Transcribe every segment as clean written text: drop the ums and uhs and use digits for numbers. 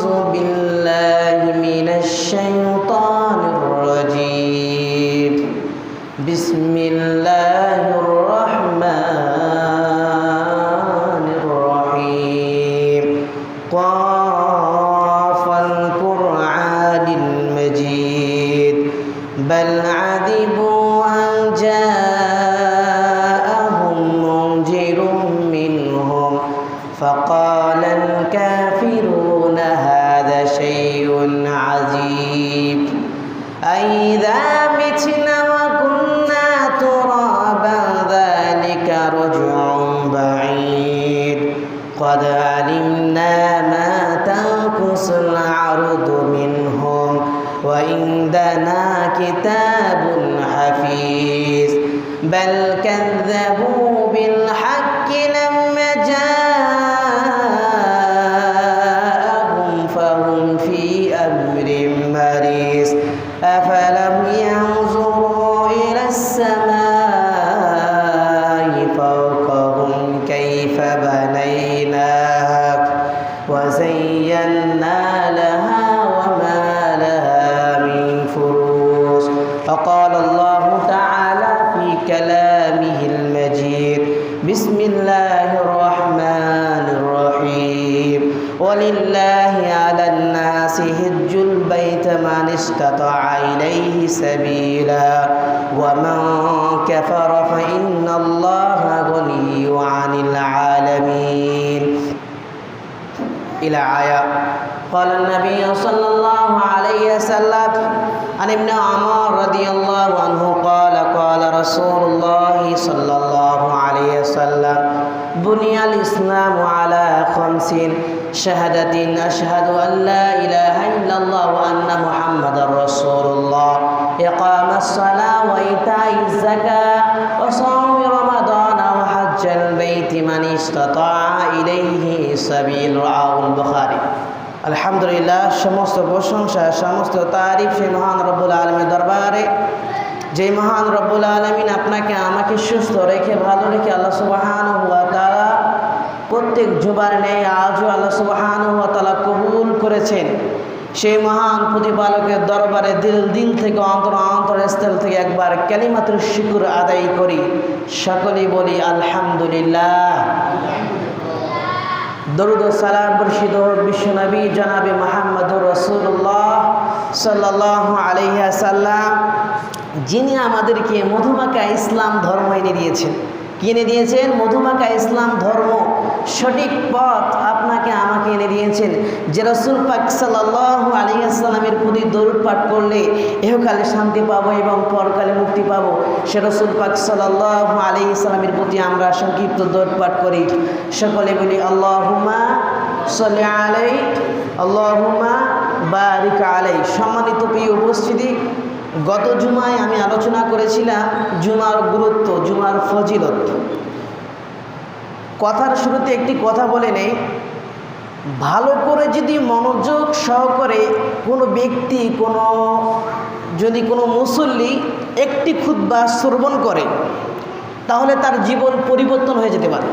أعوذ بالله من الشيطان الرجيم بسم الله الرحمن الرحيم قاف القرآن المجيد بل عجبوا أن جاءهم منذر منهم فقال الكافرون هذا شيء عجيب أإذا متنا وكنا ترابا ذلك رجع بعيد قد علمنا ما تنقص الأرض منهم وعندنا كتاب حفيظ بل كذبوا بالحق لما جاءهم فهم في أمر مريض أفلم ينظروا إلى السماء فوقهم كيف بنيناها وزينا لها وما لها من فروج فقال الله تعالى في كلامه المجيد بسم الله الرحمن الرحيم ولله على الناس حج البيت من استطاع إليه سبيلا ومن كفر فإن الله غني عن العالمين إلى آية قال النبي صلى الله عليه وسلم عن ابن عمر رضي الله عنه قال قال رسول الله صلى الله عليه وسلم بني الإسلام على 5 شهادة أشهد أن لا إله إلا الله وأن محمدا رسول الله إقام الصلاة وإيتاء الزكاة وصوم رمضان وحج البيت من استطاع إليه سبيل رواه البخاري আলহামদুলিল্লাহ সমস্ত প্রশংসা সমস্ত তারিফ সেই মহান রব্বুল আলামিনের দরবারে যে মহান রব্বুল আলামিন আপনাকে আমাকে সুস্থ রেখে ভালো রেখে আল্লাহ সুবহানাহু ওয়া তাআলা প্রত্যেক জুমার ন্যায় আজও আল্লাহ সুবহানাহু ওয়া তাআলা কবুল করেছেন সেই মহান প্রতিপালকের দরবারে দিল থেকে অন্তরস্থল থেকে একবার কালিমাতুল শুকর আদায় করি সকলেই বলি আলহামদুলিল্লাহ দরুদ ও সালাম বর্ষিত হোক বিশ্বনবী জনাবে মুহাম্মদুর রাসূলুল্লাহ সাল্লাল্লাহু আলাইহি ওয়াসাল্লাম যিনি আমাদেরকে মধুমাখা ইসলাম ধর্ম এনে দিয়েছেন। কি এনে দিয়েছেন? মধুমাখা ইসলাম ধর্ম, সঠিক পথ আপনাকে আমাকে এনে দিয়েছেন। যে রাসূল পাক সাল্লাল্লাহু আলাইহি ওয়াসাল্লামের প্রতি দরুদ পাঠ করলে ইহকালে শান্তি পাবো এবং পরকালে মুক্তি পাবো, সে রাসূল পাক সাল্লাল্লাহু আলাইহি ওয়াসাল্লামের প্রতি আমরা সংক্ষিপ্ত দরুদ পাঠ করি। সকলে বলি আল্লাহুম্মা সাল্লি আলাইহি আল্লাহুম্মা বারিক আলাইহি। সম্মানিত প্রিয় উপস্থিতি, গত জুমায় আমি আলোচনা করেছিলাম জুমার গুরুত্ব, জুমার ফজিলত। কথার শুরুতে একটি কথা বলে নেই, ভালো করে যদি মনোযোগ সহকারে কোনো ব্যক্তি যদি কোনো মুসল্লি একটি খুতবা শ্রবণ করে তাহলে তার জীবন পরিবর্তন হয়ে যেতে পারে।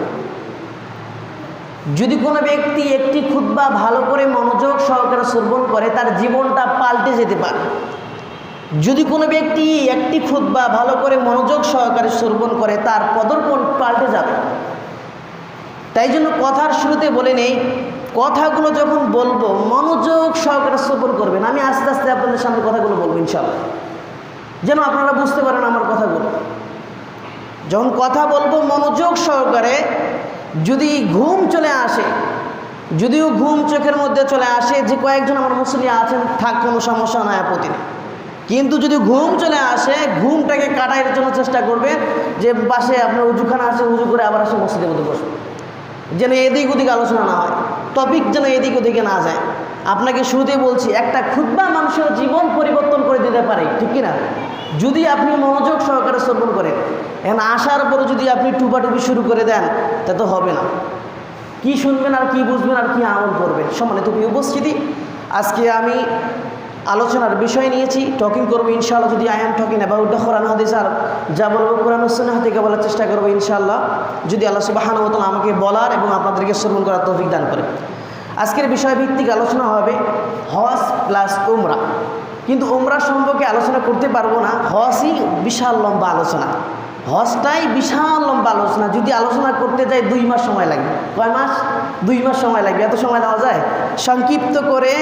যদি কোনো ব্যক্তি একটি খুতবা ভালো করে মনোযোগ সহকারে শ্রবণ করে তার জীবনটা পাল্টে যেতে পারে। যদি কোনো ব্যক্তি একটি খুতবা ভালো করে মনোযোগ সহকারে শ্রবণ করে তার পদর্পণ পাল্টে যাবে। তাই জন্য কথার শুরুতে বলে নেই, কথাগুলো যখন বলবো মনোযোগ সহকারে শ্রবণ করবেন। আমি আস্তে আস্তে আপনাদের সামনে কথাগুলো বলবো ইনশাআল্লাহ, যেন আপনারা বুঝতে পারেন আমার কথাগুলো। যখন কথা বলবো মনোযোগ সহকারে, যদি ঘুম চলে আসে, যদিও ঘুম চোখের মধ্যে চলে আসে, যে কয়েকজন আমার মুসল্লি আছেন থাক, কোনো সমস্যা নয়, আপত্তি নেই, কিন্তু যদি ঘুম চলে আসে ঘুমটাকে কাটাইয়ের জন্য চেষ্টা করবেন যে পাশে আপনার উজুখানা আছে, উজু করে আবার আসে মসজিদের মধ্যে বসবেন, যেন এদিক ওদিক আলোচনা না হয়, টপিক যেন এদিক ওদিকে না যায়। আপনাকে শুরুতেই বলছি, একটা খুতবা মানুষের জীবন পরিবর্তন করে দিতে পারে, ঠিক কিনা? যদি আপনি মনোযোগ সহকারে শ্রবণ করেন। এখন আসার পরে যদি আপনি টুপাটুপি শুরু করে দেন তা তো হবে না। কি শুনবেন আর কি বুঝবেন আর কি আমল করবেন? সম্মানিত উপস্থিতি, আজকে আমি আলোচনার বিষয় নিয়েছি, টকিং করবো ইনশাআল্লাহ। যদি I am talking about the Quran hadith, আর যা বলবো কোরআন ও সুন্নাহ থেকে বলার চেষ্টা করবো ইনশাআল্লাহ, যদি আল্লাহ সুবহানাহু ওয়া তাআলা আমাকে বলার এবং আপনাদেরকে শ্রবণ করার তৌফিক দান করে। আজকের বিষয়ভিত্তিক আলোচনা হবে হজ প্লাস উমরা। কিন্তু উমরা সম্পর্কে আলোচনা করতে পারবো না, হজই বিশাল লম্বা আলোচনা, হজটাই বিশাল লম্বা আলোচনা। যদি আলোচনা করতে যাই 2 মাস সময় লাগবে। কয় মাস? 2 মাস সময় লাগবে। এত সময় দেওয়া যায়? সংক্ষিপ্ত করে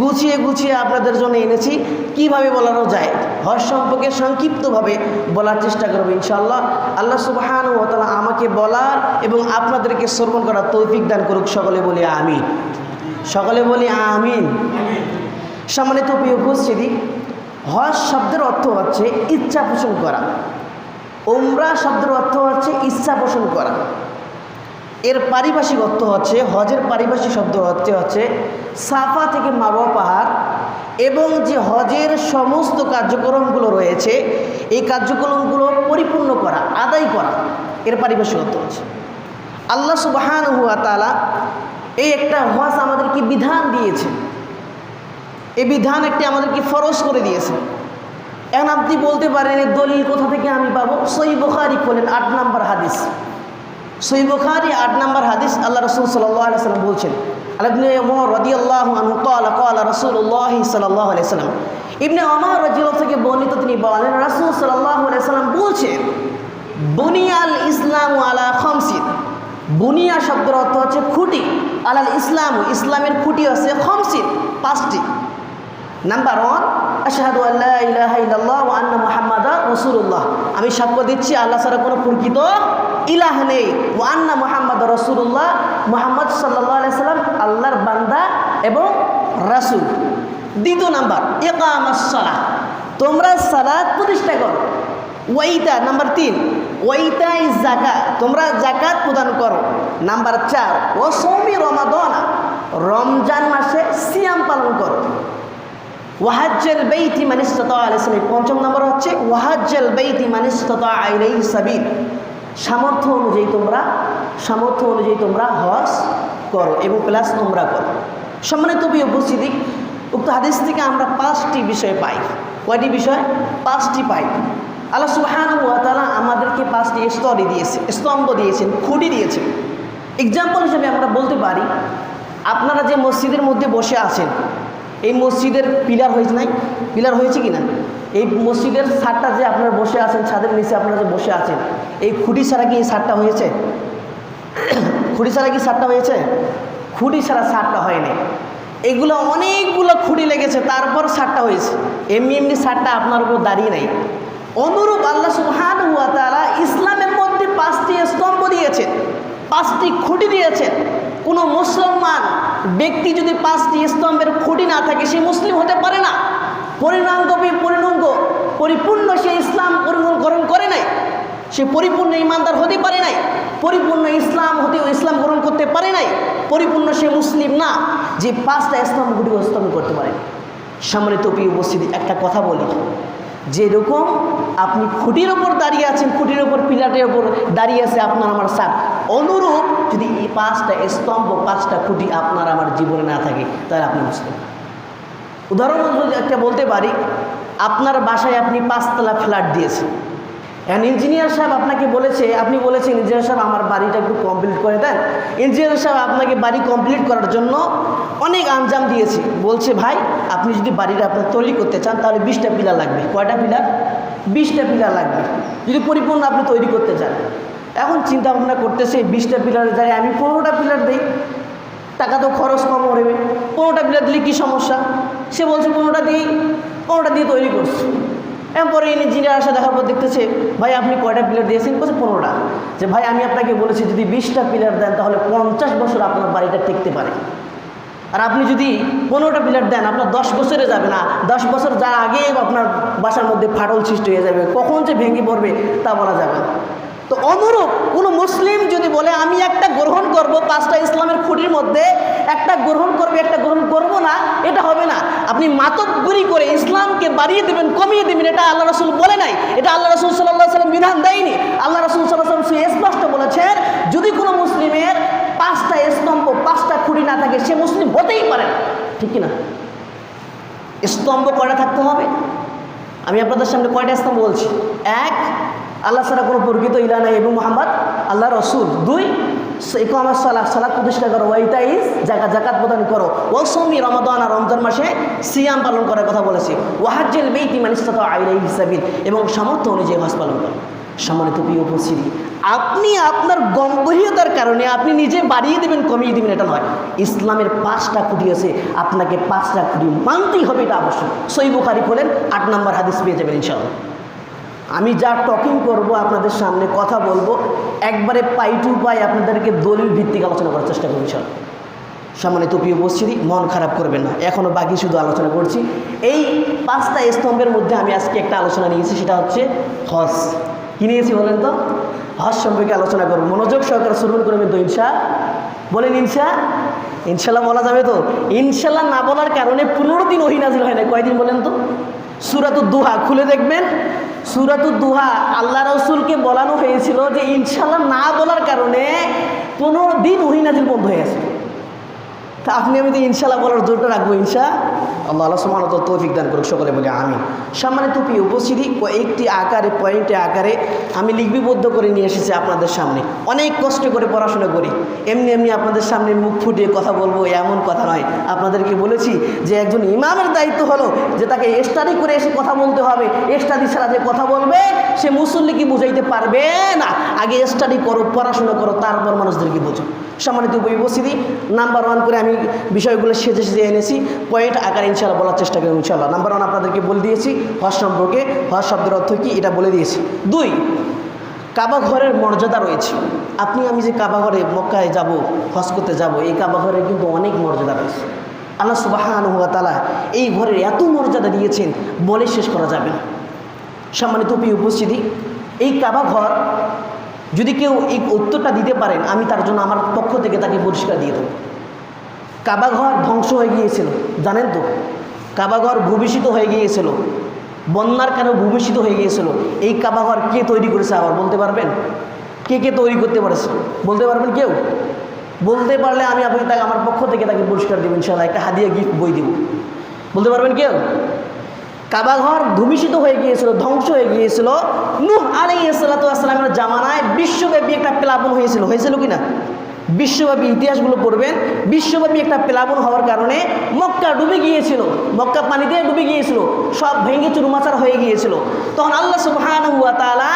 গুছিয়ে আপনাদের জন্য এনেছি কিভাবে বলানো যায়। হজ সম্পর্কে সংক্ষিপ্তভাবে বলার চেষ্টা করবো ইনশাআল্লাহ। আল্লাহ সুবহানাহু ওয়া তাআলা আমাকে বলার এবং আপনাদেরকে শ্রবণ করার তৌফিক দান করুক। সকলে বলি আমিন। সকলে বলি আমিন। সম্মানিত প্রিয় উপস্থিতি, হজ শব্দের অর্থ হচ্ছে ইচ্ছা পোষণ করা, উমরা শব্দের অর্থ হচ্ছে ইচ্ছা পোষণ করা। এর পারিভাষিক অর্থ হচ্ছে, হজের পারিভাষিক শব্দ অর্থ হচ্ছে সাফা থেকে মারওয়া পাহাড় এবং যে হজের সমস্ত কার্যক্রমগুলো রয়েছে এই কার্যক্রমগুলো পরিপূর্ণ করা, আদায় করা। এর পারিভাষিক অর্থ হচ্ছে আল্লাহ সুবহানাহু ওয়া তাআলা এই একটা হজ আমাদেরকে বিধান দিয়েছে, এই বিধান একটি আমাদেরকে ফরজ করে দিয়েছে। এখন আপনি বলতে পারেন এই দলিল কোথা থেকে আমি পাবো? সহিহ বুখারী খোলেন, 8 নম্বর হাদিস। সহিহ বুখারী 8 নম্বর হাদিস। আল্লাহ রাসূল সাল্লাল্লাহু আলাইহি ওয়াসাল্লাম বলছেন, ইবনে ওমর রাদিয়াল্লাহু আনহু ক্বালা ক্বালা রাসূলুল্লাহ সাল্লাল্লাহু আলাইহি ওয়াসাল্লাম, ইবনে ওমর রাদিয়াল্লাহু থেকে বর্ণিত, তিনি বলেন রাসূল সাল্লাল্লাহু আলাইহি ওয়াসাল্লাম বলছেন, বুনিয়াল ইসলামু আলা খামসিন। বুনিয়া শব্দের অর্থ হচ্ছে খুঁটি, আলাল ইসলামু, ইসলামের খুঁটি আছে খামসিন, 5টি। নাম্বার 1, আশহাদু আল্লা ইলাহা ইল্লাল্লাহ ওয়া আন্না মুহাম্মাদার রাসূলুল্লাহ, আমি সাক্ষ্য দিচ্ছি আল্লাহ ছাড়া কোনো প্রকৃত ইলাহ নেই, ওয়া আন্না মুহাম্মাদার রাসূলুল্লাহ, মুহাম্মদ সাল্লাল্লাহু আলাইহি সাল্লাম আল্লাহর বান্দা এবং রাসূল। দ্বিতীয় নাম্বার, ইকামাস সালাহ, তোমরা সালাত প্রতিষ্ঠা করো। ওয়াইতা, নাম্বার 3, ওয়াইতাই যাকাত, তোমরা যাকাত প্রদান করো। নাম্বার 4, ও সৌমি রমাদান, রমজান মাসে সিয়াম পালন করো। ওয়াহাজ্জাল বাইতি মান ইসতাতা ইলাইহি সাবিল, 5 নম্বর হচ্ছে ওয়াহাজ্জাল বাইতি মান ইসতাতা ইলাইহি সাবিল, সামর্থ্য অনুযায়ী তোমরা হজ করো এবং প্লাস উমরা করো। সম্মানিত প্রিয় উপস্থিতি, উক্ত হাদিস থেকে আমরা 5টি বিষয় পাই। কয়টি বিষয়? 5টি পাই। আল্লাহ সুবহানাহু ওয়া তাআলা আমাদেরকে 5টি স্তম্ভ দিয়েছেন, খুঁটি দিয়েছেন। এক্সাম্পল হিসেবে আমরা বলতে পারি, আপনারা যে মসজিদের মধ্যে বসে আছেন, এই মসজিদের পিলার হয়েছে নাই? পিলার হয়েছে কি না? এই মসজিদের ছাদটা যে আপনারা বসে আছেন, ছাদের নিচে আপনারা যে বসে আছেন, এই খুঁটি ছাড়া কি এই ছাদটা হয়েছে? খুঁটি ছাড়া কি ছাদটা হয়েছে? খুঁটি ছাড়া ছাদটা হয়নি। এগুলো অনেকগুলো খুঁটি লেগেছে, তারপর ছাদটা হয়েছে। এমনি ছাদটা আপনার উপর দাঁড়িয়ে নাই। অনুরূপ আল্লাহ সুবহানাহু ওয়া তাআলা ইসলামের মধ্যে 5টি স্তম্ভ দিয়েছেন, 5টি খুঁটি দিয়েছেন। কোনো মুসলমান ব্যক্তি যদি 5টি স্তম্ভের খুঁটি না থাকে, সে মুসলিম হতে পারে না। পরিপূর্ণ সে ইসলাম গ্রহণ করে নাই, সে পরিপূর্ণ ইমানদার হতে পারে নাই, পরিপূর্ণ ইসলাম গ্রহণ করতে পারে নাই, পরিপূর্ণ সে মুসলিম না, যে 5টা স্তম্ভ খুঁটি স্তম্ভ করতে পারে। সম্মানিত প্রিয় উপস্থিতি, একটা কথা বলি, যেরকম আপনি খুঁটির ওপর দাঁড়িয়ে আছেন, খুঁটির ওপর পিলারের ওপর দাঁড়িয়ে আছে আপনার আমার সাথ, অনুরূপ যদি এই 5টা স্তম্ভ 5টা খুঁটি আপনার আমার জীবনে না থাকে, তাহলে আপনি মুসলিম। উদাহরণ যদি একটা বলতে পারি, আপনার বাসায় আপনি 5তলা ফ্ল্যাট দিয়েছেন, এখন ইঞ্জিনিয়ার সাহেব আপনাকে বলেছে, আপনি বলেছেন ইঞ্জিনিয়ার সাহেব আমার বাড়িটা একটু কমপ্লিট করে দেন। ইঞ্জিনিয়ার সাহেব আপনাকে বাড়ি কমপ্লিট করার জন্য অনেক আঞ্জাম দিয়েছে, বলছে ভাই আপনি যদি বাড়িটা আপনার তৈরি করতে চান তাহলে 20টা পিলার লাগবে। কয়টা পিলার? 20টা পিলার লাগবে যদি পরিপূর্ণ আপনি তৈরি করতে চান। এখন চিন্তা ভাবনা করতেছে 20টা পিলারের জায়গায় আমি 15টা পিলার দিই, টাকা তো খরচ কম হবে, 15টা পিলার দিলে কী সমস্যা? সে বলছে 15টা দিয়ে তৈরি করছে। এরপরে ইঞ্জিনিয়ার আসা দেখার পর দেখতেছে, ভাই আপনি কয়টা পিলার দিয়েছেন? বলছে 15টা। যে ভাই আমি আপনাকে বলেছি যদি 20টা পিলার দেন তাহলে 50 বছর আপনার বাড়িটা টিকতে পারে, আর আপনি যদি 15টা পিলার দেন আপনার 10 বছরে যাবে না, 10 বছর যার আগে আপনার বাসার মধ্যে ফাটল সৃষ্টি হয়ে যাবে, কখন যে ভেঙে পড়বে তা বলা যাবে না। তো অনুরূপ কোনো মুসলিম যদি বলে আমি একটা গ্রহণ করব, 5টা ইসলামের খুঁটির মধ্যে একটা গ্রহণ করবে, একটা গ্রহণ করব না, এটা হবে না। আপনি মাতব্বরি করে ইসলামকে বাড়িয়ে দেবেন, কমিয়ে দেবেন, এটা আল্লাহ রাসূল বলে নাই, এটা আল্লাহ রাসূল সাল্লাল্লাহু আলাইহি ওয়াসাল্লাম বিধান দেয়নি। আল্লাহ রাসূল সাল্লাল্লাহু আলাইহি ওয়াসাল্লাম স্পষ্ট বলেছেন, যদি কোনো মুসলিমের 5টা স্তম্ভ 5টা খুঁটি না থাকে সে মুসলিম হতেই পারে না। ঠিক কিনা? স্তম্ভ কয়টা থাকতে হবে? আমি আপনাদের সামনে কয়টা স্তম্ভ বলছি। 1, আল্লাহ ছাড়া কোনো প্রকৃত ইলাহ নাই এবং মুহাম্মদ আল্লাহ রসুল। 2, ইকামাস সালাত, সালাত প্রতিষ্ঠা করো, ওয়াইতাইজ যাকাত, যাকাত প্রদান করো, ওয়াসুমি রমাদান, আর রমজান মাসে সিয়াম পালন করার কথা বলেছি, ওয়াহাজ্জিল বাইতি মান ইসতাতা ইলাইহি সাবিল, এবং সামর্থ্য অনুযায়ী হজ পালন করো। সম্মানিত প্রিয় উপস্থিতি, আপনি আপনার গম্ভীরতার কারণে আপনি নিজে বাড়িয়ে দেবেন, কমিয়ে দেবেন, এটা নয়। ইসলামের 5টা খুঁটি আছে, আপনাকে 5টা খুঁটি মানতেই হবে, এটা আবশ্যক। সহিহ বুখারী খোলেন, 8 নম্বর হাদিস পেয়ে যাবেন ইনশাআল্লাহ। আমি যা টকিং করব, আপনাদের সামনে কথা বলবো, একবারে পাই টু পাই আপনাদেরকে দলিল ভিত্তিক আলোচনা করার চেষ্টা করব ইনশাআল্লাহ। সম্মানিত প্রিয় উপস্থিতি, মন খারাপ করবেন না, এখনও বাকি শুধু আলোচনা করছি। এই 5টা স্তম্ভের মধ্যে আমি আজকে একটা আলোচনা নিয়েছি, সেটা হচ্ছে হজ। কী নিয়েছি বলেন তো? হজ সম্পর্কে আলোচনা করব। মনোযোগ সহকারে শ্রবণ করবেন তো ইনশা? বলেন ইনশা? ইনশাল্লাহ বলা যাবে তো? ইনশাল্লাহ না বলার কারণে 15 দিন ওহী নাজিল হয় না। কয়দিন বলেন তো? সূরাতুদ দুহা খুলে দেখবেন। সূরাতুদ দুহা আল্লাহ রাসূলকে বলানো হয়েছিল যে ইনশাল্লাহ না বলার কারণে 15 দিন ওহী নাজিল বন্ধ হয়ে গেছে। তা আপনি আমি তো ইনশাল্লাহ বলার জোরটা রাখবো ইনশা আল্লাহ। আল্লাহ সুবহানাহু ওয়া তাআলা তৌফিক দান করুক, সকলে বলি আমিন। সম্মানিত প্রিয় উপস্থিতি, কয়েকটি আকারে, পয়েন্টে আকারে আমি লিপিবদ্ধ করে নিয়ে এসেছি আপনাদের সামনে। অনেক কষ্ট করে পড়াশোনা করি, এমনি এমনি আপনাদের সামনে মুখ ফুটিয়ে কথা বলবো এমন কথা নয়। আপনাদেরকে বলেছি যে একজন ইমামের দায়িত্ব হলো যে তাকে স্টাডি করে এসে কথা বলতে হবে। স্টাডি ছাড়া যে কথা বলবে সে মুসল্লিকে বুঝাইতে পারবে না। আগে স্টাডি করো, পড়াশোনা করো, তারপর মানুষদেরকে বোঝো। সম্মানিত উপস্থিতি, নাম্বার 1 করে আমি বিষয়গুলো সেজে সেজে এনেছি, পয়েন্ট আকারে ইনশাআল্লাহ বলার চেষ্টা করি ইনশাআল্লাহ। নাম্বার 1 আপনাদেরকে বলে দিয়েছি হজ সম্পর্কে, হজ শব্দের অর্থ কী এটা বলে দিয়েছি। 2, কাবা ঘরের মর্যাদা রয়েছে। আপনি আমি যে কাবা ঘরে মক্কায় যাব, হজ করতে যাব, এই কাবা ঘরের কিন্তু অনেক মর্যাদা রয়েছে। আল্লাহ সুবহানাহু ওয়া তাআলা এই ঘরের এত মর্যাদা দিয়েছেন বলে শেষ করা যাবে না। সম্মানিত প্রিয় উপস্থিতি, এই কাবা ঘর যদি কেউ এই উত্তরটা দিতে পারেন, আমি তার জন্য আমার পক্ষ থেকে তাকে পুরস্কার দিয়ে দেবো। কাবাঘর ধ্বংস হয়ে গিয়েছিল, জানেন তো? কাবাঘর ভূমিষ্ঠিত হয়ে গিয়েছিল, বন্যার কারণে ভূমিষ্ঠিত হয়ে গিয়েছিল। এই কাবাঘর কে তৈরি করেছে আবার বলতে পারবেন? কে কে তৈরি করতে পারেছে বলতে পারবেন কেউ? বলতে পারলে আমি আপনি তাকে আমার পক্ষ থেকে তাকে পুরস্কার দেব ইনশাআল্লাহ, একটা হাদিয়া গিফট বই দেব। বলতে পারবেন কেউ? কাবাঘর ভূমিষ্ঠিত হয়ে গিয়েছিল, ধ্বংস হয়ে গিয়েছিল নূহ আলাইহিস সালাতু ওয়াস সালামের জামানায়। বিশ্বব্যাপী একটা প্লাবন হয়েছিল কি না? বিশ্বব্যাপী ইতিহাসগুলো পড়বেন, বিশ্বব্যাপী একটা প্লাবন হওয়ার কারণে মক্কা ডুবে গিয়েছিল, মক্কা পানিতে ডুবে গিয়েছিল, সব ভেঙে চুরমাচার হয়ে গিয়েছিল। তখন আল্লাহ সুবহানাহু ওয়া তাআলা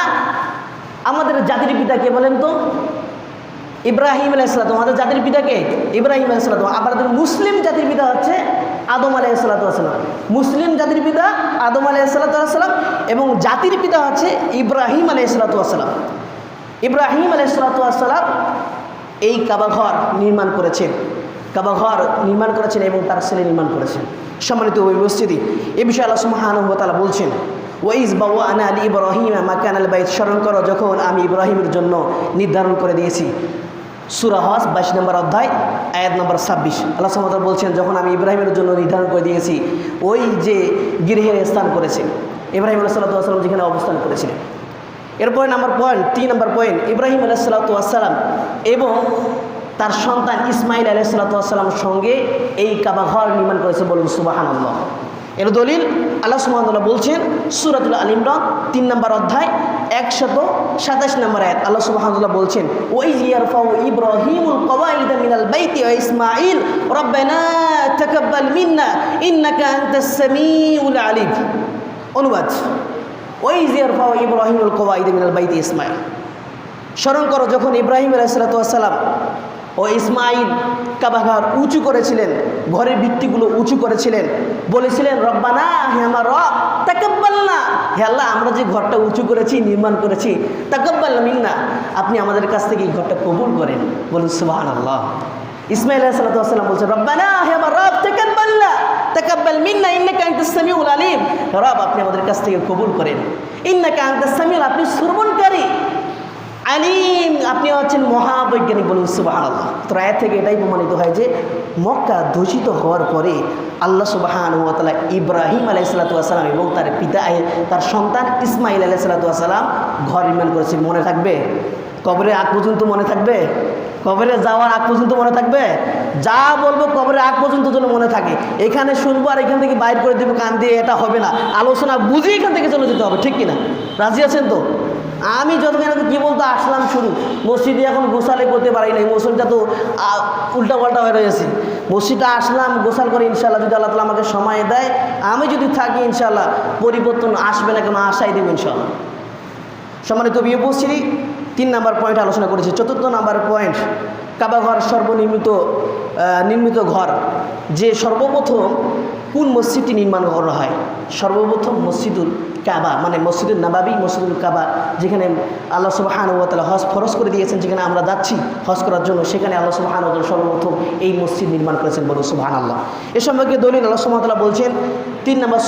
আমাদের জাতির পিতাকে বলেন তো ইব্রাহিম আলাইহিস সালাম, আমাদের জাতির পিতাকে ইব্রাহিম আলাইহিস সালাম। আমাদের মুসলিম জাতির পিতা হচ্ছে আদম আলাইহিস সালাম। মুসলিম জাতির পিতা আদম আলাইহিস সালাম এবং জাতির পিতা হচ্ছে ইব্রাহিম আলাইহিস সালাম। ইব্রাহিম আলাইহিস সালাম এই কাবাঘর নির্মাণ করেছেন, কাবাঘর নির্মাণ করেছেন এবং তার ছেলে নির্মাণ করেছেন। সম্মানিত উপস্থিতি, এ বিষয়ে আল্লাহ সুবহানাহু ওয়া তাআলা বলছেন, ওয়াইজ বাওয়ানা লি ইব্রাহিম মাকানাল বাইত, স্মরণ করো যখন আমি ইব্রাহিমের জন্য নির্ধারণ করে দিয়েছি। সূরা হজ 22 নম্বর অধ্যায় আয়াত নম্বর 26 আল্লাহ সুবহানাহু ওয়া তাআলা বলছেন, যখন আমি ইব্রাহিমের জন্য নির্ধারণ করে দিয়েছি ওই যে গৃহে স্থান করেছে ইব্রাহিম আলাইহিস সালাম যেখানে অবস্থান করেছিলেন। এরপরে নাম্বার পয়েন্ট 3 নম্বর পয়েন্ট, ইব্রাহিম আলাইহিস সালাম এবং তার সন্তান ইসমাইল আলাইহিস সালামের সঙ্গে এই কাবাঘর নির্মাণ করেছে। বলুন সুবহানাল্লাহ। এর দলিল আল্লাহ সুবহানাহু ওয়া তাআলা বলছেন সূরাতুল আল ইমরান 3 নম্বর অধ্যায় 127 নম্বর আয়াত। আল্লাহ সুবহানাহু ওয়া তাআলা বলছেন, ওয়াইজ ইয়ারফাউ ইব্রাহিমুল কওয়াইদা মিনাল বাইতি ওয়া ইসমাঈল রব্বানা তাকাব্বাল মিন্না ইন্নাকা আনতাস সামিউল আলিম। অনুবাদ, ওয়াইজ ইয়ারফাউ ইব্রাহিমুল কওয়াইদা মিনাল বাইতি ইসমাঈল, স্মরণ করো যখন ইব্রাহিম আলাইহিস সালাম ও ইসমাইল কাবাঘর উঁচু করেছিলেন, ঘরের ভিত্তিগুলো উঁচু করেছিলেন, বলেছিলেন রব্বানা, হে আমার রব, তাকাব্বালনা, হে আল্লাহ আমরা যে ঘরটা উঁচু করেছি, নির্মাণ করেছি, তাকাব্বাল মিন্না, আপনি আমাদের কাছ থেকে এই ঘরটা কবুল করেন। বলুন সুবহানাল্লাহ। ইসমাইল আলাইহিস সালাম বলছেন রব্বানা, হে আমার রব, তাকাব্বালনা, তাকাব্বাল মিন্না ইন্নাকা আনতাস সামিউল আলিম, রব আপনি আমাদের কাছ থেকে কবুল করেন। ইন্নাকা আনতাস সামিউল, আপনি শ্রবণকারী, আলিম আপনি হচ্ছেন মহাবৈজ্ঞানিক। বলুন সুবহানাল্লাহ। তো আয়াত থেকে এটাই প্রমাণিত হয় যে মক্কা দূষিত হওয়ার পরে আল্লাহ সুবহানাহু ওয়া তাআলা ইব্রাহিম আলাইহিস সালাম এবং তার পিতা তার সন্তান ইসমাইল আলাইহিস সালাম ঘর নির্মাণ করেছে। মনে থাকবে? কবরের আগ পর্যন্ত মনে থাকবে? কবরে যাওয়ার আগ পর্যন্ত মনে থাকবে? যা বলবো কবরের আগ পর্যন্ত যেন মনে থাকে। এখানে শুনবো আর এখান থেকে বাইর করে দেবো কান দিয়ে, এটা হবে না। আলোচনা বুঝে এখান থেকে চলে যেতে হবে, ঠিক কিনা? রাজি আছেন তো? আমি যতক্ষণ কি বলতো আসলাম শুরু, মসজিদে এখন গোসালে করতে পারি নাই, মসজিদটা তো উল্টা পাল্টা হয়ে রয়েছে। মসজিদটা আসলাম, গোসাল করে ইনশাল্লাহ যদি আল্লাহ তাআলা আমাকে সময় দেয়, আমি যদি থাকি ইনশাল্লাহ পরিবর্তন আসবে না, কেন আশাই দেব ইনশাল্লাহ। সম্মানিত বিয়ে উপস্থিতি, 3 নাম্বার পয়েন্ট আলোচনা করেছি। 4th নাম্বার পয়েন্ট, কাবা ঘর নির্মিত ঘর, যে সর্বপ্রথম কোন মসজিদটি নির্মাণ করা হয়? সর্বপ্রথম মসজিদুল কাবা, মানে মসজিদুল নববী, মসজিদুল কাবা, যেখানে আল্লাহ সুবহানাহু ওয়া তাআলা হজ ফরজ করে দিয়েছেন, যেখানে আমরা যাচ্ছি হজ করার জন্য, সেখানে আল্লাহ সুবহানাহু ওয়া তাআলা সর্বপ্রথম এই মসজিদ নির্মাণ করেছেন, বলুন সুবহানাল্লাহ। এ সম্পর্কে দলিল আল্লাহ সুবহানাহু ওয়া তাআলা বলছেন 3 নম্বর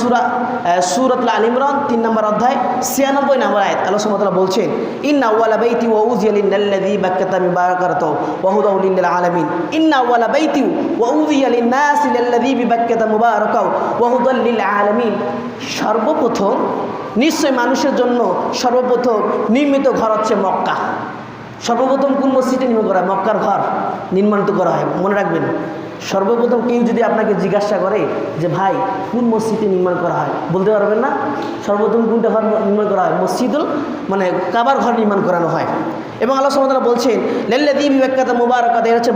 সূরাতুল আল ইমরান 3 নম্বর অধ্যায় 96 নম্বর আয়াত। আল্লাহ সুবহানাহু ওয়া তাআলা বলছেন, ইন্না আউওয়ালা বাইতি উযিয়া লিল্লাযী বাক্কাতা মুবারাকাতাহু ওয়া হুদাও লিল আলামিন। ইন্না আউওয়ালা বাইতি উযিয়া লিন-নাসি লিল্লাযী বিবাক্কাতা মুবারাকাহু ওয়া হুদাল লিল আলামিন। সর্বপ্রথম, নিশ্চয় মানুষের জন্য সর্বপ্রথম নির্মিত ঘর হচ্ছে মক্কা। সর্বপ্রথম কোন মসজিদে নির্মাণ করা হয়? মক্কার ঘর নির্মাণিত করা হয়। মনে রাখবেন, সর্বপ্রথম কেউ যদি আপনাকে জিজ্ঞাসা করে যে ভাই কোন মসজিদে নির্মাণ করা হয়, বলতে পারবেন না? সর্বপ্রথম কোনটা ঘর নির্মাণ করা হয়? মসজিদুল, মানে কাবার ঘর নির্মাণ করানো হয়। এবং আল্লাহ সুবহানাহু ওয়া তাআলা বলছেন লিল্লাযী বিবাক্কাতা মুবারাকাত, এটা হচ্ছে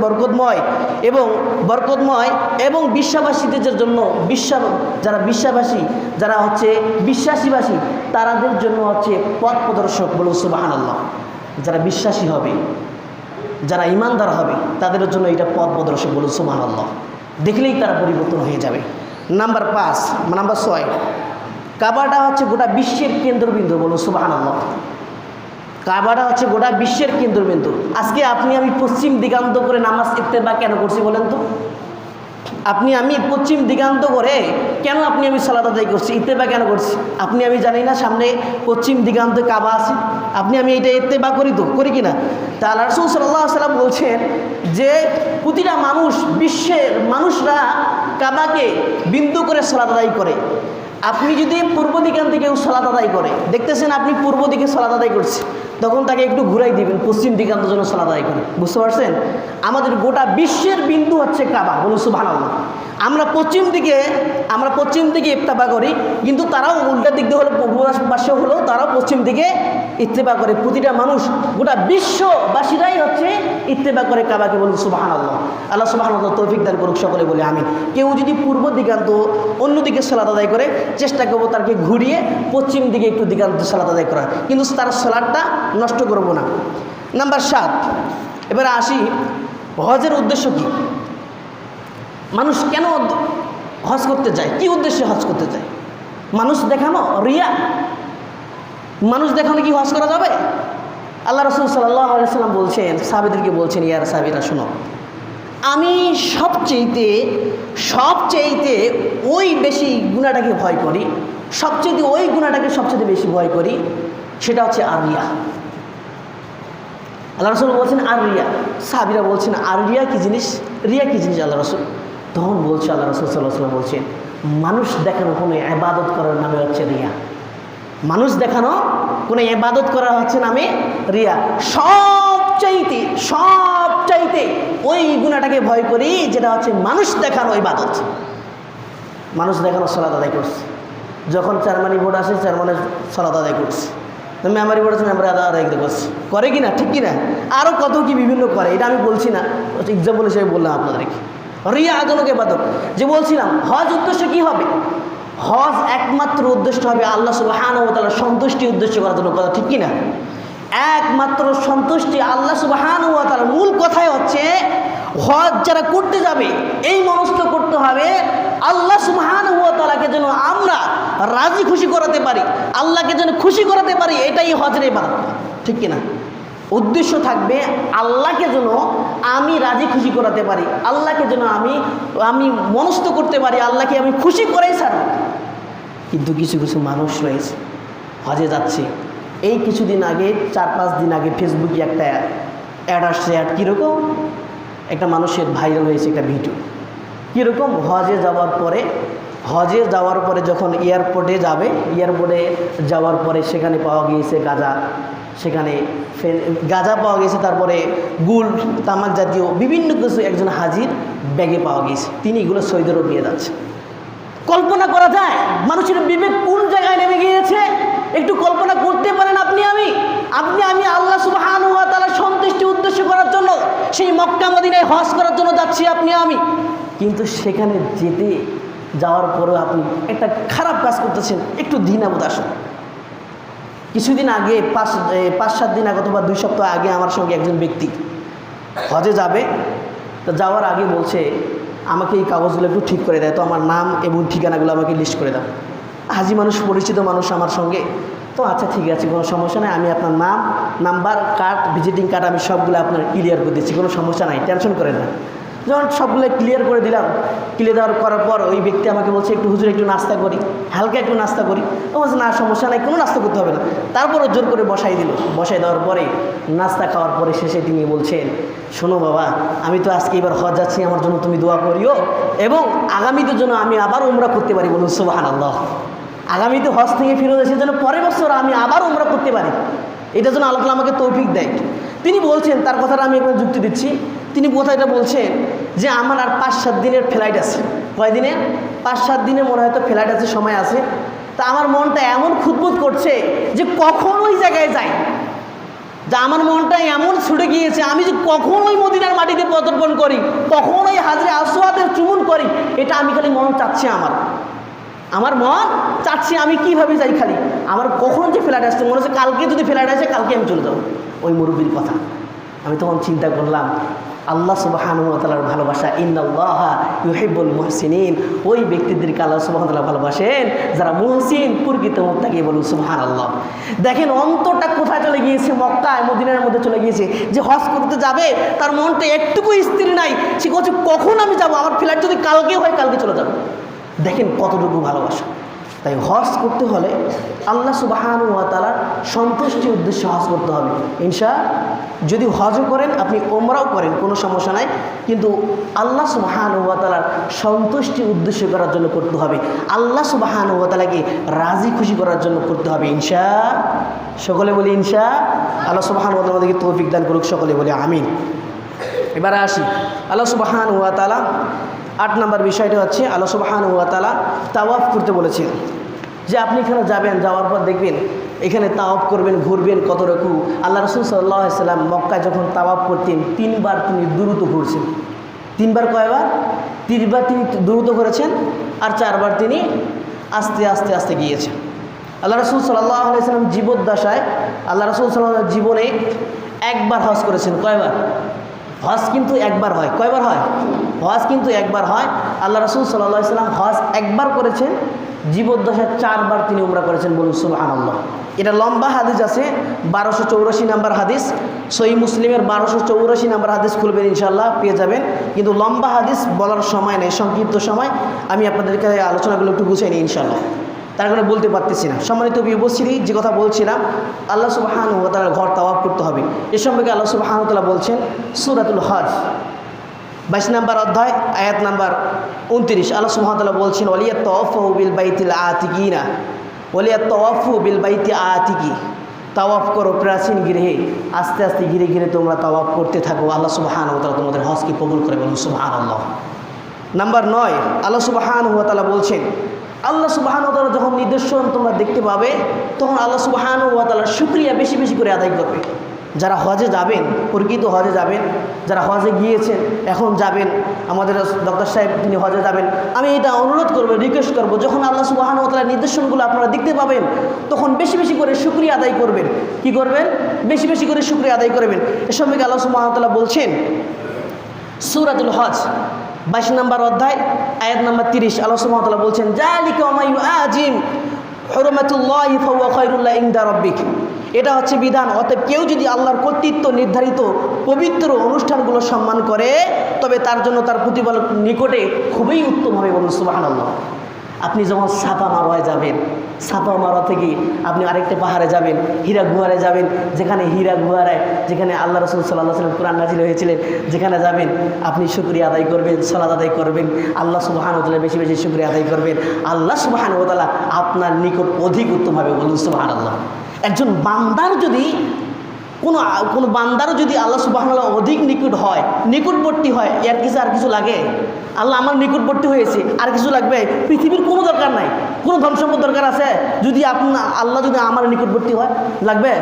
বরকতময় এবং বিশ্বাসীদের জন্য, যারা বিশ্বাসী, যারা হচ্ছে বিশ্বাসীবাসী, তাদের জন্য হচ্ছে পথ প্রদর্শক, বলুন সুবহানাল্লাহ। যারা বিশ্বাসী হবে, যারা ইমানদার হবে, তাদের জন্য এটা পথ প্রদর্শক, বলুন সুবহানাল্লাহ। দেখলেই তারা পরিবর্তন হয়ে যাবে। নাম্বার 6, কাবাটা হচ্ছে গোটা বিশ্বের কেন্দ্রবিন্দু, বলুন সুবহানাল্লাহ। কাবাটা হচ্ছে গোটা বিশ্বের কেন্দ্রবিন্দু। আজকে আপনি আমি পশ্চিম দিগান্ত করে নামাজ ইত্তেবা কেন করছি বলেন তো? আপনি আমি পশ্চিম দিগান্ত করে কেন আপনি আমি সালাত আদায় করছি, ইত্তেবা কেন করছি? আপনি আমি জানি না সামনে পশ্চিম দিগান্তে কাবা আছে, আপনি আমি এটা ইত্তেবা করি কি না? তা আল্লাহ রাসূল সাল্লাল্লাহু আলাইহি ওয়াসাল্লাম বলছেন যে প্রতিটা বিশ্বের মানুষরা কাবাকে বিন্দু করে সালাত আদায় করে। আপনি যদি পূর্ব দিগান থেকে সালাত আদায় করে, দেখতেছেন আপনি পূর্ব দিকে সালাত আদায় করছে, তখন তাকে একটু ঘুরাই দিবেন, পশ্চিম দিগান্তের জন্য সালাত আদায় করে। বুঝতে পারছেন? আমাদের গোটা বিশ্বের বিন্দু হচ্ছে কাবা, বলুন সুবহানাল্লাহ। আমরা পশ্চিম দিকে ইত্তেবা করি, কিন্তু তারাও উল্টা দিক দিয়ে হলো, পূর্ব পাশে হলেও তারাও পশ্চিম দিকে ইত্তেবা করে। প্রতিটা মানুষ, গোটা বিশ্ববাসীরাই হচ্ছে ইত্তেবা করে কাবাকে, বলুন সুবহানাল্লাহ। আল্লাহ সুবহানাহু ওয়া তাআলা তৌফিক দান করুক, সকলে বলে আমিন। কেউ যদি পূর্ব দিগান্ত অন্যদিকে সালাত আদায় করে, চেষ্টা করবো তাকে ঘুরিয়ে পশ্চিম দিকে একটু দিগান্ত সালাত আদায় করা, কিন্তু তার সালাতটা নষ্ট করব না। নাম্বার 7, এবার আসি, হজের উদ্দেশ্য কি? মানুষ কেন হজ করতে যায়? কি উদ্দেশ্যে হজ করতে যায়? মানুষ দেখানো, রিয়া? মানুষ দেখানো কি হজ করা যাবে? আল্লাহ রাসূল সাল্লাল্লাহু আলাইহি ওয়াসাল্লাম বলছেন, সাহাবীদেরকে বলছেন, ইয়া সাহাবীরা শোনো, আমি সবচেয়ে ওই বেশি গুনাহটাকে ভয় করি, ওই গুনাহটাকে সবচেয়ে বেশি ভয় করি, সেটা হচ্ছে আর রিয়া। আল্লাহ রাসূল বলছেন আর রিয়া। সাহাবীরা বলছেন আর রিয়া কি জিনিস? আল্লাহ রাসূল? তখন বলছে আল্লাহ রাসূল সাল্লাল্লাহু আলাইহি ওয়াসাল্লাম বলছেন, মানুষ দেখানো কোনো ইবাদত করার নামে হচ্ছে রিয়া। মানুষ দেখানো কোনো ইবাদত করা হচ্ছে নামে রিয়া। সবচাইতে ওই গুনাহটাকে ভয় করি, যেটা হচ্ছে মানুষ দেখানো ইবাদত। মানুষ দেখানো সালাত আদায় করছে, যখন চেয়ারম্যানি ভোট আসে চেয়ারম্যানের সালাত আদায় করছে, মেম্বারি ভোট আছে মেম্বারি আদায় করছে, করে কি না? ঠিক কি না? আরও কত কি বিভিন্ন করে, এটা আমি বলছি না, এক্সাম্পল হিসেবে বললাম আপনাদেরকে। রিয়া আজনক ইবাদত। যে বলছিলাম, হজ উদ্দেশ্য কি হবে? হজ একমাত্র উদ্দেশ্য হবে আল্লাহ সুবহানাহু ওয়া তাআলার সন্তুষ্টি উদ্দেশ্য করার জন্য, কথা ঠিক কি না? একমাত্র সন্তুষ্টি আল্লাহ সুবহানাহু ওয়া তাআলার। মূল কথাই হচ্ছে হজ যারা করতে যাবে, এই মনস্থ করতে হবে আল্লাহ সুবহানাহু ওয়া তাআলাকে যেন আমরা রাজি খুশি করাতে পারি, আল্লাহকে যেন খুশি করাতে পারি, এটাই হজের ইবাদত, ঠিক কিনা? উদ্দেশ্য থাকবে আল্লাহকে যেন আমি রাজি খুশি করাতে পারি, আল্লাহকে যেন আমি মনস্থ করতে পারি, আল্লাহকে আমি খুশি করেই ছাড়ব। কিন্তু কিছু মানুষ রয়েছে হজে যাচ্ছে, এই কিছুদিন আগে 4-5 দিন আগে ফেসবুকে একটা অ্যাড আসছে। অ্যাড কীরকম? একটা মানুষের ভাইরাল হয়েছে একটা ভিডিও। কীরকম? হজে যাওয়ার পরে যখন এয়ারপোর্টে যাওয়ার পরে সেখানে পাওয়া গিয়েছে গাঁজা, পাওয়া গেছে, তারপরে গুল, তামাক জাতীয় বিভিন্ন কিছু একজন হাজির ব্যাগে পাওয়া গেছে। তিনি এগুলো সৌদি আরব নিয়ে যাচ্ছে। কল্পনা করা যায় মানুষের বিবেক কোন জায়গায় নেমে গিয়েছে? একটু কল্পনা করতে পারেন আপনি আমি? আমি আল্লাহ সুবহানাহু ওয়া তাআলার সন্তুষ্টি উদ্দেশ্য করার জন্য সেই মক্কা মদিনায় হজ করার জন্য যাচ্ছি আমি, কিন্তু সেখানে যাওয়ার পরেও আপনি একটা খারাপ কাজ করতেছেন, একটু দ্বিধাবোধ আসুন। কিছুদিন আগে 5-7 দিন আগে অথবা 2 সপ্তাহ আগে আমার সঙ্গে একজন ব্যক্তি হজে যাবে, তো যাওয়ার আগে বলছে আমাকে এই কাগজগুলো একটু ঠিক করে দেয়, তো আমার নাম এবং ঠিকানাগুলো আমাকে লিস্ট করে দাও। হাজি মানুষ, পরিচিত মানুষ আমার সঙ্গে, তো আচ্ছা ঠিক আছে, কোনো সমস্যা নাই, আমি আপনার নাম, নাম্বার, কার্ড, ভিজিটিং কার্ড আমি সবগুলো আপনার ক্লিয়ার করে দিচ্ছি, কোনো সমস্যা নাই, টেনশন করেন না। যখন সবগুলো ক্লিয়ার করে দিলাম, ক্লিয়ার করার পর ওই ব্যক্তি আমাকে বলছে একটু হুজুর একটু নাস্তা করি, হালকা একটু নাস্তা করি। ও বলছে না সমস্যা নাই, কোনো নাস্তা করতে হবে না। তারপরও জোর করে বসাই দিল। বসাই দেওয়ার পরে নাস্তা খাওয়ার পরে শেষে তিনি বলছেন, শোনো বাবা, আমি তো আজকে এবার হজ যাচ্ছি, আমার জন্য তুমি দোয়া করিও, এবং আগামীতে জন্য আমি আবার উমরা করতে পারি। বলুন সুবহানাল্লাহ। আগামীতে হজ থেকে ফিরত এসে যেন পরের বছর আমি আবার উমরা করতে পারি, এটা যেন আল্লাহ আমাকে তৌফিক দেয়। তিনি বলছেন, তার কথাটা আমি একবার যুক্তি দিচ্ছি, তিনি কথাটা বলছেন যে আমার আর 5-7 দিনের ফ্লাইট আছে। কয় দিনে? 5-7 দিনে মনে হয়তো ফ্লাইট আছে, সময় আছে। তা আমার মনটা এমন খুঁতখুত করছে যে কখন ওই জায়গায় যাই, যা আমার মনটা এমন ছুটে গিয়েছে, আমি যে কখন ওই মদিনার মাটিতে পদার্পণ করি, কখন ওই হাজরে আসওয়াদের চুমুন করি, এটা আমি খালি মন চাচ্ছে। আমার মন চাচ্ছে আমি কীভাবে যাই, খালি আমার কখন যে ফ্লাইট আসছে, মনে হচ্ছে কালকে যদি ফ্লাইট আসে কালকে আমি চলে যাবো। ওই মুরব্বির কথা আমি তখন চিন্তা করলাম, আল্লাহ সুবহানাহু ওয়া তাআলার ভালোবাসা, ইন্নাল্লাহা ইউহিব্বুল মুহসিনিন, ওই ব্যক্তিদেরকে আল্লাহ সুবহানাহু ওয়া তাআলা ভালোবাসেন যারা মুহসিন, প্রকৃত মুত্তাকি। বলুন সুবহানাল্লাহ। দেখেন অন্তরটা কোথায় চলে গিয়েছে, মক্কায় মদিনার মধ্যে চলে গিয়েছে। যে হজ করতে যাবে তার মনটা একটুকু স্থির নাই, সে বলছে কখন আমি যাব, আমার ফ্লাইট যদি কালকে হয় কালকে চলে যাবো। দেখেন কতটুকু ভালোবাসা। তাই হজ করতে হলে আল্লাহ সুবহানাহু ওয়া তাআলার সন্তুষ্টির উদ্দেশ্যে হজ করতে হবে। যদি হজও করেন আপনি ওমরাও করেন, কোনো সমস্যা নাই, কিন্তু আল্লাহ সুবহানাহু ওয়া তাআলার সন্তুষ্টির উদ্দেশ্য করার জন্য করতে হবে। আল্লাহ সুবহানাহু ওয়া তাআলাকে রাজি খুশি করার জন্য করতে হবে। সকলে বলি আল্লাহ সুবহানাহু ওয়া তাআলা আমাদেরকে তৌফিক দান করুক, সকলে বলি আমিন। এবারে আসি, আল্লাহ সুবহানাহু ওয়া তাআলা 8 নম্বর বিষয়টা হচ্ছে আল্লাহ সুবহানাহু ওয়া তাআলা তাওয়াফ করতে বলেছেন। যে আপনি এখানে যাবেন, যাওয়ার পর দেখবেন এখানে তাওয়াফ করবেন, ঘুরবেন কত রকম। আল্লাহ রাসূল সাল্লাল্লাহু আলাইহি সাল্লাম মক্কায় যখন তাওয়াফ করতেন 3 বার তিনি দ্রুত ঘুরছেন। 3 বার কয়বার? 3 বার তিনি দ্রুত করেছেন, আর 4 বার তিনি আস্তে আস্তে আস্তে গিয়েছেন। আল্লাহ রাসূল সাল্লাল্লাহু আলাইহি সাল্লাম জীবদ্দশায় আল্লাহ রাসূল সাল্লাল্লাহু আলাইহি জীবনে একবার হজ করেছেন। কয়বার? হজ কিন্তু একবার হয়। কয়বার হয়? হজ কিন্তু একবার হয়। আল্লাহ রাসূল সাল্লাল্লাহু আলাইহি সাল্লাম হজ একবার করেছেন, জীবদ্দশায় 4 বার তিনি উমরা করেছেন। বলুন সুবহানাল্লাহ। এটা লম্বা হাদিস আছে, 1284 নম্বর হাদিস, সহিহ মুসলিমের 1284 নম্বর হাদিস খুলবেন ইনশাআল্লাহ পেয়ে যাবেন। কিন্তু লম্বা হাদিস বলার সময় নেই, সংক্ষিপ্ত সময় আমি আপনাদেরকে আলোচনাগুলো একটু গুছিয়ে নিই ইনশাআল্লাহ, তার কারণে বলতে পারতেছি না। সম্মানিত উপস্থিতি, যে কথা বলছিলাম, আল্লাহ সুবহানাহু ওয়া তাআলার ঘর তাওয়াফ করতে হবে। এ সম্পর্কে আল্লাহ সুবহানাহু ওয়া তাআলা বলছেন সূরাতুল হজ 22 নম্বর অধ্যায় আয়াত নাম্বার 29। আল্লাহ সুবহানাহু ওয়া তাআলা বলছেন ওয়ালিয়াতাওয়াফু বিল বাইতিল আতিকিনা, ওয়ালিয়াতাওয়াফু বিল বাইতি আতিকি, তাওয়াফ করো প্রাচীন গৃহে, আস্তে আস্তে ঘিরে ঘিরে তোমরা তাওয়াফ করতে থাকো। আল্লাহ সুবহানাহু ওয়া তাআলা তোমাদের হজকে কবুল করে। বলুন সুবহানাল্লাহ। নাম্বার 9, আল্লাহ সুবহানাহু ওয়া তাআলা বলছেন, আল্লাহ সুবহানাহু ওয়া তাআলা যখন নিদর্শন তোমরা দেখতে পাবে, তখন আল্লাহ সুবহানাহু ওয়া তাআলার শুকরিয়া বেশি বেশি করে আদায় করবে। যারা হজে যাবেন, প্রকৃত হজে যাবেন, যারা হজে গিয়েছেন, এখন যাবেন, আমাদের ডক্টর সাহেব তিনি হজে যাবেন, আমি এটা অনুরোধ করবো, রিকোয়েস্ট করবো, যখন আল্লাহ সুবহানাহু ওয়া তাআলার নিদর্শনগুলো আপনারা দেখতে পাবেন, তখন বেশি বেশি করে শুকরিয়া আদায় করবেন। কি করবেন? বেশি বেশি করে শুকরিয়া আদায় করবেন। এ সম্পর্কে আল্লাহ সুবহানাহু ওয়া তাআলা বলছেন সূরাতুল হজ 22 নম্বর অধ্যায় আয়াত নাম্বার 30। আল্লাহ সুবহানাহু ওয়া তাআলা বলছেন যালিকা ওয়া মান ইউআজিম হুরমাতুল্লাহি ফাহুয়া খায়রুল লাহু ইনদা রাব্বিক। এটা হচ্ছে বিধান। অতএব কেউ যদি আল্লাহর কর্তৃত্ব নির্ধারিত পবিত্র অনুষ্ঠানগুলো সম্মান করে, তবে তার জন্য তার প্রতিফল নিকটে খুবই উত্তম হবে। বলুন সুবহানাল্লাহ। আপনি যখন সাফা মারোয়ায় যাবেন, সাফা মারোয়া থেকে আপনি আরেকটা পাহাড়ে যাবেন, হীরা গুহারে যাবেন, যেখানে হীরা গুহারায় যেখানে আল্লাহ রাসূল সাল্লাল্লাহু আলাইহি ওয়াসাল্লাম কুরআন নাযিল হয়েছিলেন, যেখানে যাবেন আপনি শুকরিয়া আদায় করবেন, সালাত আদায় করবেন, আল্লাহ সুবহানাহু ওয়া তাআলা বেশি বেশি শুকরিয়া আদায় করবেন। আল্লাহ সুবহানাহু ওয়া তাআলা আপনার নিকট অধিক উত্তম হবে। বলুন সুবহানাল্লাহ। একজন বান্দার যদি কোনো কোনো বান্দারও যদি আল্লাহ সুবহানাহু ওয়া তাআলা অধিক নিকট হয়, নিকটবর্তী হয়, এর কিছু আর কিছু লাগে? আল্লাহ আমার নিকটবর্তী হয়েছে, আর কিছু লাগবে? পৃথিবীর কোনো দরকার নাই, কোনো ধন সম্পদ দরকার আছে? যদি আল্লাহ যদি আমার নিকটবর্তী হয়, লাগবে?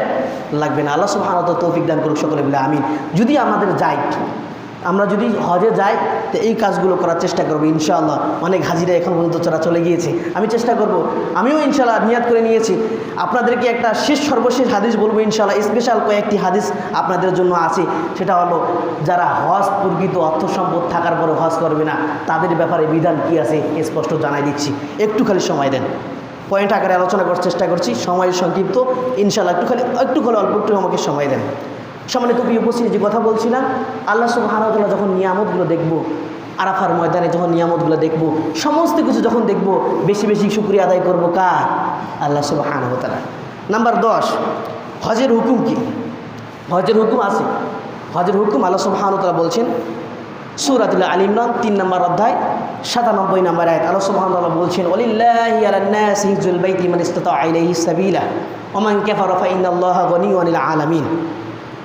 লাগবে না। আল্লাহ সুবহানাহু ওয়া তাআলা তৌফিক দান করুক সকলে বলে আমিন। যদি আমাদের যাই, আমরা যদি হজে যাই, তো এই কাজগুলো করার চেষ্টা করবো ইনশাআল্লাহ। অনেক হাজিরা এখন পর্যন্ত চলে গিয়েছে, আমি চেষ্টা করব, আমিও ইনশাআল্লাহ নিয়াত করে নিয়েছি। আপনাদেরকে একটা সর্বশেষ হাদিস বলবো ইনশাআল্লাহ। স্পেশাল কয়েকটি হাদিস আপনাদের জন্য আছে। সেটা হলো, যারা হজ প্রকৃত অর্থ সম্পদ থাকার পরে হজ করবে না, তাদের ব্যাপারে বিধান কি আছে স্পষ্ট জানাই দিচ্ছি। একটু খালি সময় দেন, পয়েন্ট আকারে আলোচনা করার চেষ্টা করছি, সময় সংক্ষিপ্ত ইনশাআল্লাহ। একটু খালি অল্প একটু আমাকে সময় দেন। সম্মানিত প্রিয় উপস্থিতি, যে কথা বলছিলাম, আল্লাহ সুবহানাহু ওয়া তাআলা যখন নিয়ামতগুলো দেখব, আরাফার ময়দানে যখন নিয়ামতগুলো দেখব, সমস্ত কিছু যখন দেখব, বেশি বেশি শুকরিয়া আদায় করব কার? আল্লাহ সুবহানাহু ওয়া তাআলা। নাম্বার 10, হজের হুকুম কি? হজের হুকুম আছে। হজের হুকুম আল্লাহ সুবহানাহু ওয়া তাআলা বলছেন সূরাতুল আল ইমরান 3 নম্বর অধ্যায় 97 নম্বর আয়াত। আল্লাহ সুবহানাহু ওয়া তাআলা বলছেন, ওয়ালিল্লাহি আলান নাসি হিজ্জুল বাইতি মান ইসতাতা ইলাইহি সাবিলা ওয়া মান কাফারা ফা ইন্নাল্লাহা গনিয়্যুন আনিল আলামিন।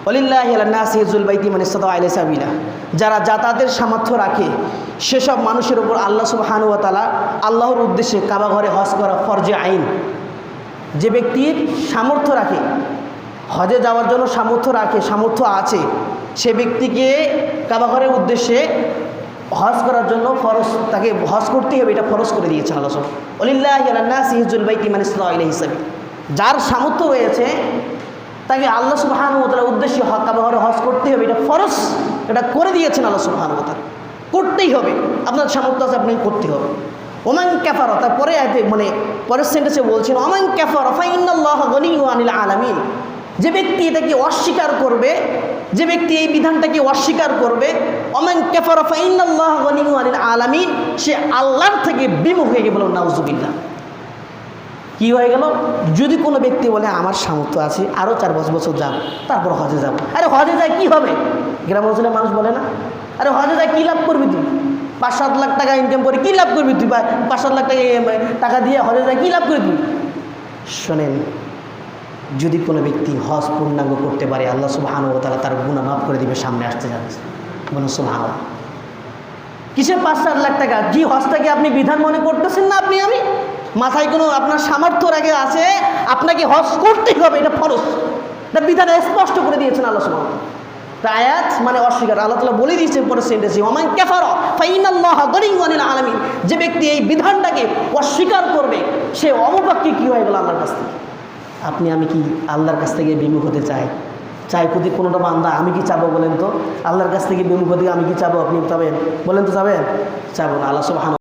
ওয়ালিল্লাহি আলান নাসি হিজ্জুল বাইতি মান ইসতাতা ইলাইহি সাবিলা। যারা যাতায়াতের সামর্থ্য রাখে সেসব মানুষের উপর আল্লাহ সুবহানাহু ওয়া তাআলা আল্লাহর উদ্দেশ্যে কাবা ঘরে হজ করা ফরজে আইন। যে ব্যক্তির সামর্থ্য রাখে, হজে যাওয়ার জন্য সামর্থ্য আছে, সে ব্যক্তিকে কাবা ঘরের উদ্দেশ্যে হজ করার জন্য ফরজ, তাকে হজ করতেই হবে, এটা ফরজ করে দিয়েছেন আল্লাহ সুবহানাহু ওয়া তাআলা। ওয়ালিল্লাহি আলান নাসি হিজ্জুল বাইতি মান ইসতাতা ইলাইহি সাবিলা। যার সামর্থ্য রয়েছে তাকে আল্লাহ সুবহানাহু ওয়া তাআলার উদ্দেশ্যে কাবা ঘরে হজ করতেই হবে, এটা ফরজ, এটা করে দিয়েছেন আল্লাহ সুবহানাহু ওয়া তাআলা। করতেই হবে, আপনার সামর্থ্য আছে, আপনাকে করতে হবে। ওমান কাফারা, তারপরে পরের সেন্টেন্সে বলছেন, ওমান কাফারা ফা ইন্নাল্লাহা গনিয়্যুন আনিল আলামিন। যে ব্যক্তি এটাকে অস্বীকার করবে, যে ব্যক্তি এই বিধানটাকে অস্বীকার করবে, ওমান কাফারা ফা ইন্নাল্লাহা গনিয়্যুন আনিল আলামিন, সে আল্লাহর থেকে বিমুখ হয়ে গেল। নাউজুবিল্লাহ। কি হয়ে গেল? যদি কোনো ব্যক্তি বলে আমার সামর্থ্য আছে, আরও 4-5 বছর যাব, তারপর হজে যাব। আরে হজে যায় কি হবে? গ্রাম অঞ্চলের মানুষ বলে না, আরে হজে যায় কী লাভ করবি তুই? 5-7 লাখ টাকা ইনকাম করে কী লাভ করবি তুই? 5-7 লাখ টাকা দিয়ে হজে যায় কী লাভ করবি তুই? শোনেন, যদি কোনো ব্যক্তি হজ পূর্ণাঙ্গ করতে পারে, আল্লাহ সুবহানাহু ওয়া তাআলা তার গুনাহ মাফ করে দিবে। সামনে আসতে যাচ্ছে, বলুন সুবহানাল্লাহ। কিসের 5-7 লাখ টাকা? কি হজটাকে আপনি বিধান মনে করতেছেন না? আমি মাথায় কোনো আপনার সামর্থ্য রেখে আছে, আপনাকে হজ করতেই হবে, এটা ফরজ, এটা বিধান স্পষ্ট করে দিয়েছেন আল্লাহ সুবহানাহু ওয়া তাআলা। আয়াত মানে অস্বীকার, আল্লাহ তাআলা বলে দিয়েছেন পরে সেন্টেন্সে, ওমান কাফারা ফা ইন্নাল্লাহা গনিয়্যুন আনিল আলামিন। যে ব্যক্তি এই বিধানটাকে অস্বীকার করবে, সে অমুপাক্কি কি হয়ে গেল আল্লাহর কাছ থেকে। আমি কি আল্লাহর কাছ থেকে বিমুখ হতে চাই? প্রতি কোনোটা বান্দা আমি কি চাবো বলেন তো? আল্লাহর কাছ থেকে বিমুখ হতে আমি কি চাবো? আপনি চাবেন? বলেন তো চাবেন? চাবো না। আল্লাহ সুবহানাহু